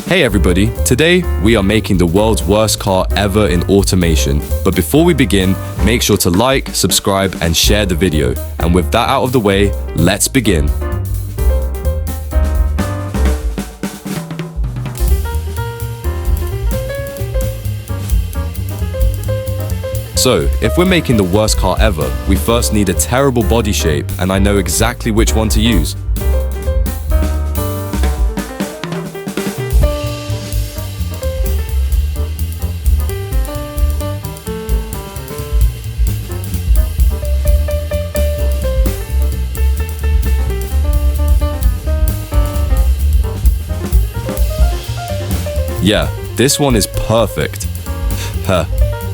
Hey everybody, today we are making the world's worst car ever in automation. But before we begin, make sure to like, subscribe and share the video. And with that out of the way, let's begin. So, if we're making the worst car ever, we first need a terrible body shape, and I know exactly which one to use. Yeah, this one is perfect.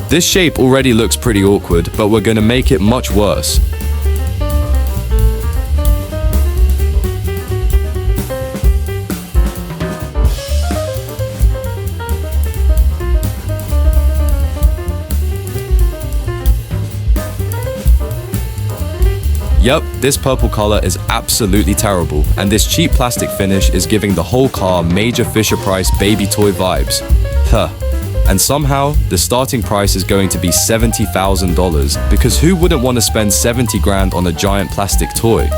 This shape already looks pretty awkward, but we're gonna make it much worse. Yep, this purple color is absolutely terrible, and this cheap plastic finish is giving the whole car major Fisher-Price baby toy vibes. And somehow, the starting price is going to be $70,000, because who wouldn't want to spend 70 grand on a giant plastic toy?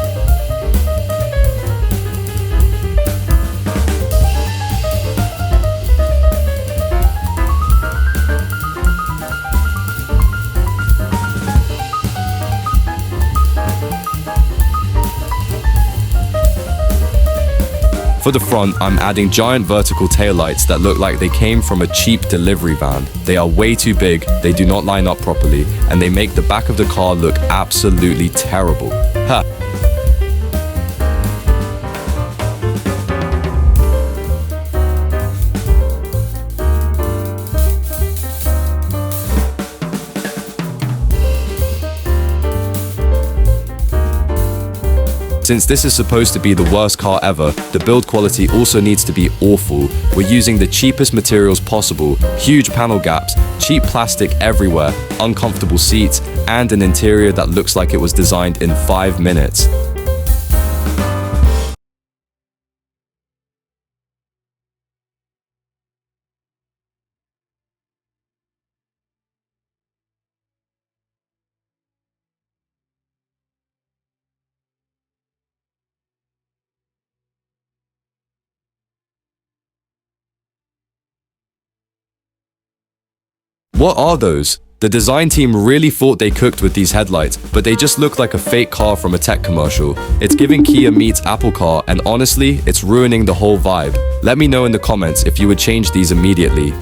For the front, I'm adding giant vertical taillights that look like they came from a cheap delivery van. They are way too big, they do not line up properly, and they make the back of the car look absolutely terrible. Since this is supposed to be the worst car ever, the build quality also needs to be awful. We're using the cheapest materials possible, huge panel gaps, cheap plastic everywhere, uncomfortable seats, and an interior that looks like it was designed in 5 minutes. What are those? The design team really thought they cooked with these headlights, but they just look like a fake car from a tech commercial. It's giving Kia meets Apple Car, and honestly, it's ruining the whole vibe. Let me know in the comments if you would change these immediately.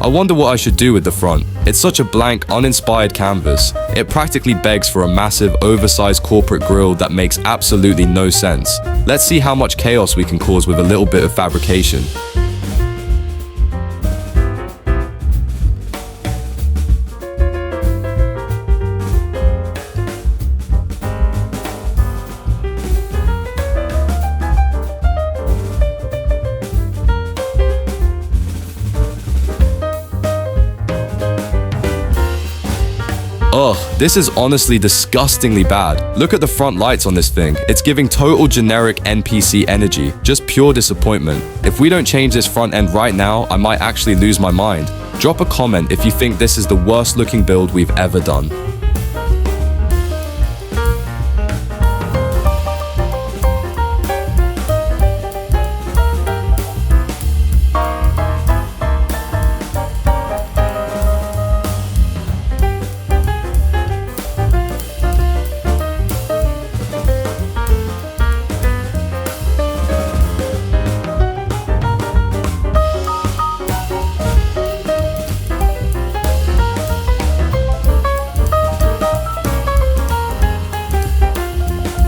I wonder what I should do with the front. It's such a blank, uninspired canvas. It practically begs for a massive, oversized corporate grille that makes absolutely no sense. Let's see how much chaos we can cause with a little bit of fabrication. Ugh, this is honestly disgustingly bad. Look at the front lights on this thing. It's giving total generic NPC energy, just pure disappointment. If we don't change this front end right now, I might actually lose my mind. Drop a comment if you think this is the worst looking build we've ever done.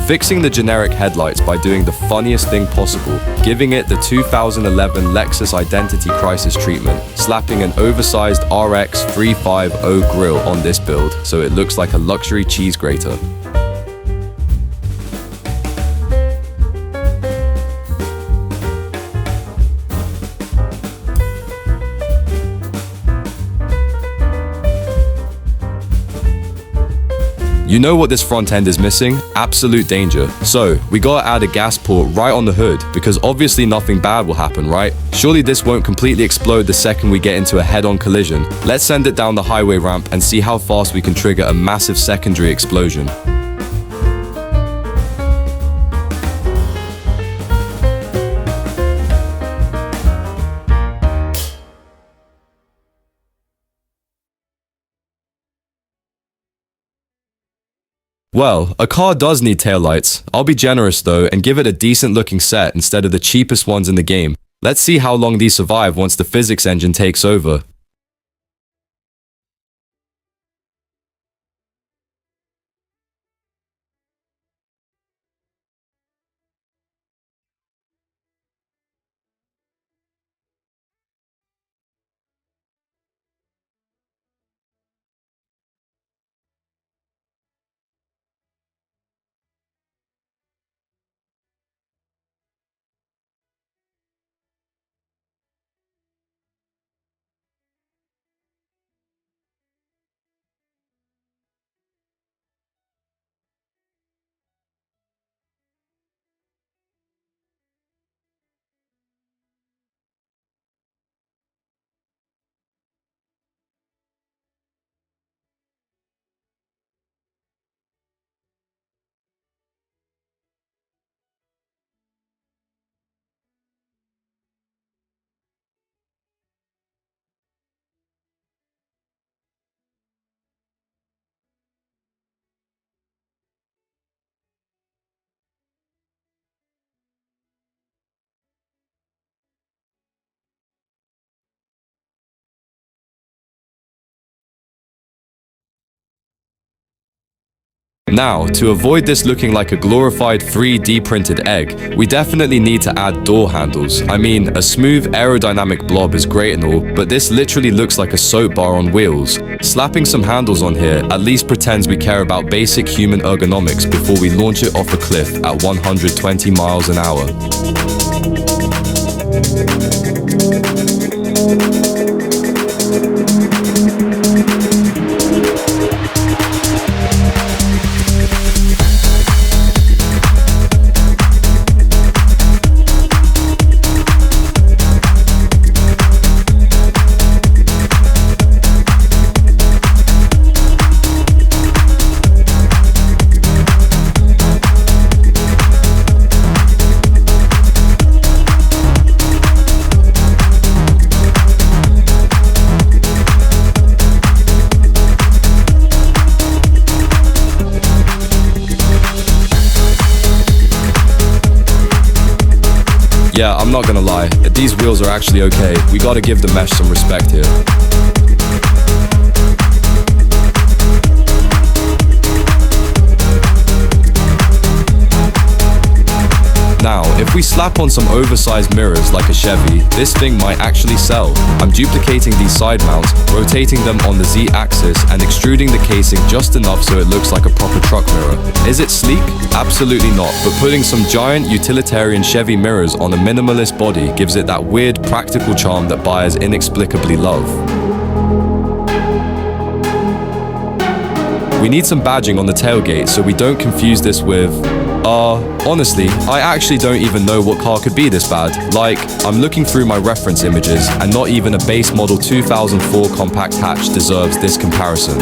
Fixing the generic headlights by doing the funniest thing possible, giving it the 2011 Lexus Identity Crisis treatment, slapping an oversized RX 350 grille on this build so it looks like a luxury cheese grater. You know what this front end is missing? Absolute danger. So, we gotta add a gas port right on the hood, because obviously nothing bad will happen, right? Surely this won't completely explode the second we get into a head-on collision. Let's send it down the highway ramp and see how fast we can trigger a massive secondary explosion. Well, a car does need taillights. I'll be generous though and give it a decent looking set instead of the cheapest ones in the game. Let's see how long these survive once the physics engine takes over. Now, to avoid this looking like a glorified 3D printed egg, we definitely need to add door handles. I mean, a smooth aerodynamic blob is great and all, but this literally looks like a soap bar on wheels. Slapping some handles on here at least pretends we care about basic human ergonomics before we launch it off a cliff at 120 miles an hour. Yeah, I'm not gonna lie, these wheels are actually okay. We gotta give the mesh some respect here. Now, if we slap on some oversized mirrors like a Chevy, this thing might actually sell. I'm duplicating these side mounts, rotating them on the Z-axis and extruding the casing just enough so it looks like a proper truck mirror. Is it sleek? Absolutely not, but putting some giant utilitarian Chevy mirrors on a minimalist body gives it that weird practical charm that buyers inexplicably love. We need some badging on the tailgate so we don't confuse this with... honestly, I actually don't even know what car could be this bad. Like, I'm looking through my reference images and not even a base model 2004 compact hatch deserves this comparison.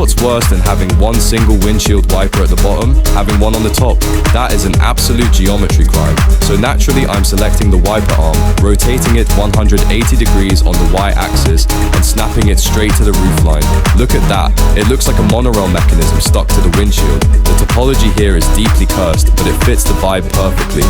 what's worse than having one single windshield wiper at the bottom? Having one on the top. That is an absolute geometry crime. So naturally, I'm selecting the wiper arm, rotating it 180 degrees on the y-axis and snapping it straight to the roofline. Look at that. It looks like a monorail mechanism stuck to the windshield. The topology here is deeply cursed, but it fits the vibe perfectly.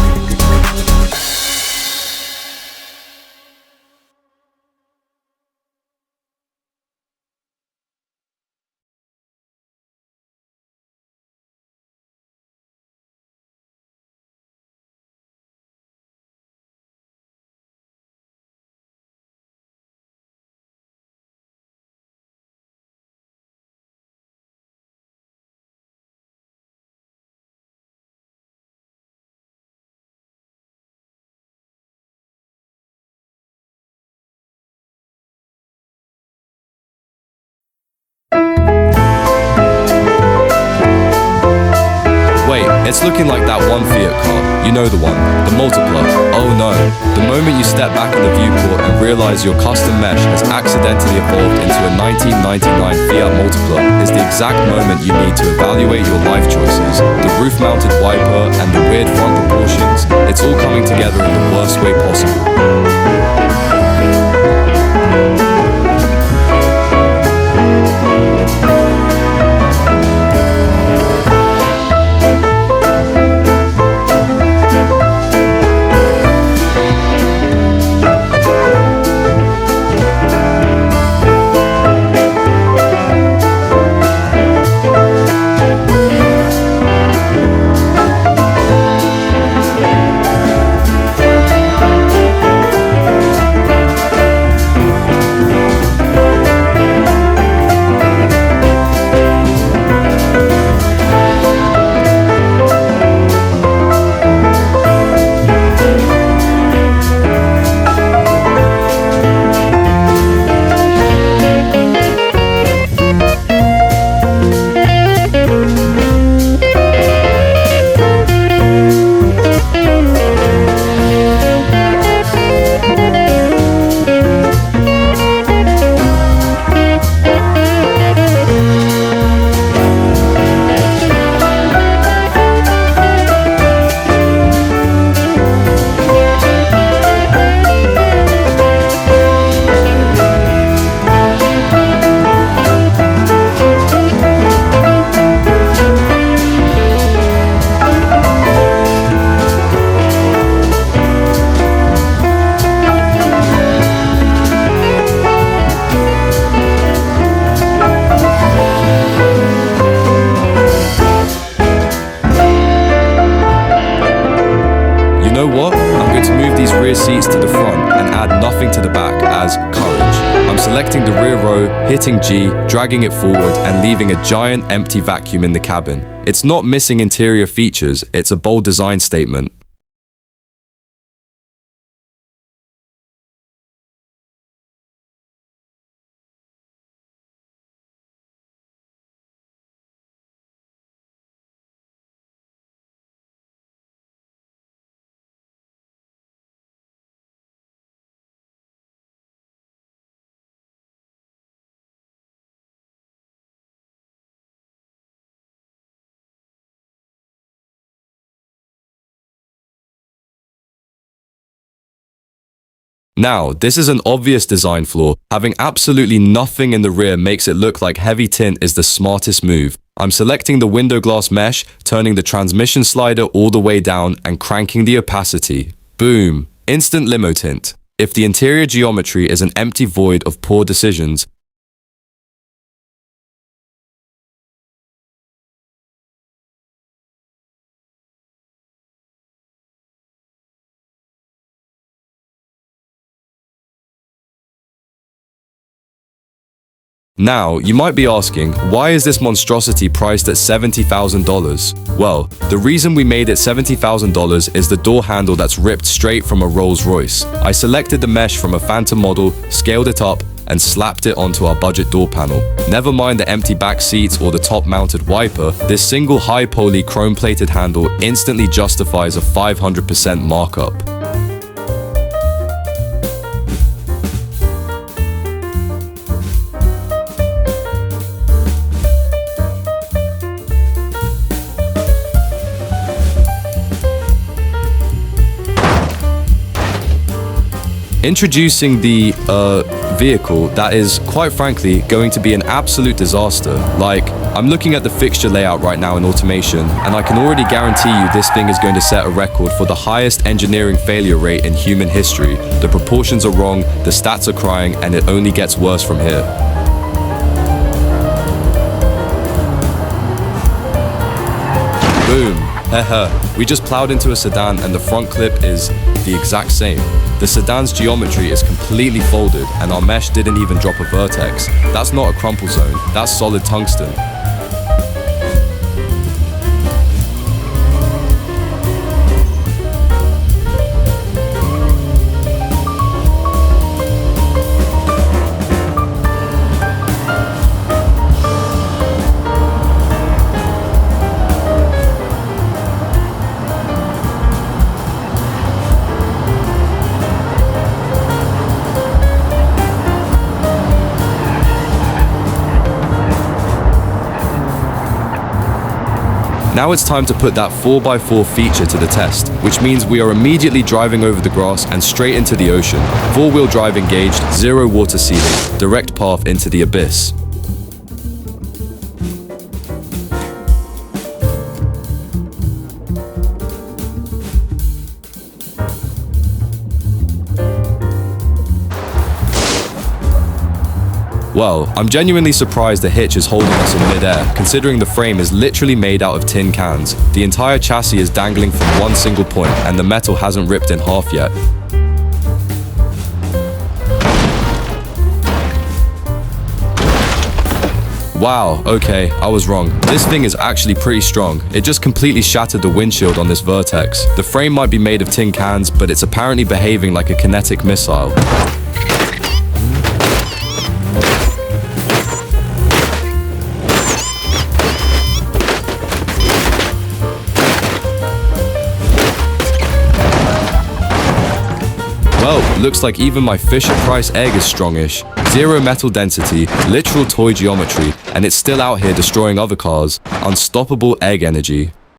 It's looking like that one Fiat car, you know the one, the Multipla. Oh no, the moment you step back in the viewport and realize your custom mesh has accidentally evolved into a 1999 Fiat Multipla is the exact moment you need to evaluate your life choices. The roof-mounted wiper and the weird front proportions, it's all coming together in the worst way possible. You know what? I'm going to move these rear seats to the front and add nothing to the back as courage. I'm selecting the rear row, hitting G, dragging it forward and leaving a giant empty vacuum in the cabin. It's not missing interior features, it's a bold design statement. Now, this is an obvious design flaw. Having absolutely nothing in the rear makes it look like heavy tint is the smartest move. I'm selecting the window glass mesh, turning the transmission slider all the way down and cranking the opacity. Boom! Instant limo tint. If the interior geometry is an empty void of poor decisions, now, you might be asking, why is this monstrosity priced at $70,000? Well, the reason we made it $70,000 is the door handle that's ripped straight from a Rolls-Royce. I selected the mesh from a Phantom model, scaled it up, and slapped it onto our budget door panel. Never mind the empty back seats or the top-mounted wiper, this single high-poly chrome-plated handle instantly justifies a 500% markup. Introducing the vehicle that is, quite frankly, going to be an absolute disaster. Like, I'm looking at the fixture layout right now in automation, and I can already guarantee you this thing is going to set a record for the highest engineering failure rate in human history. The proportions are wrong, the stats are crying, and it only gets worse from here. Boom. Haha. We just plowed into a sedan and the front clip is the exact same. The sedan's geometry is completely folded and our mesh didn't even drop a vertex. That's not a crumple zone, that's solid tungsten. Now it's time to put that 4x4 feature to the test, which means we are immediately driving over the grass and straight into the ocean. 4-wheel drive engaged, 0 water ceiling, direct path into the abyss. Well, I'm genuinely surprised the hitch is holding us in mid-air, considering the frame is literally made out of tin cans. The entire chassis is dangling from one single point, and the metal hasn't ripped in half yet. Wow, okay, I was wrong. This thing is actually pretty strong. It just completely shattered the windshield on this vertex. The frame might be made of tin cans, but it's apparently behaving like a kinetic missile. Well, looks like even my Fisher-Price egg is strongish. 0 metal density, literal toy geometry, and it's still out here destroying other cars. Unstoppable egg energy.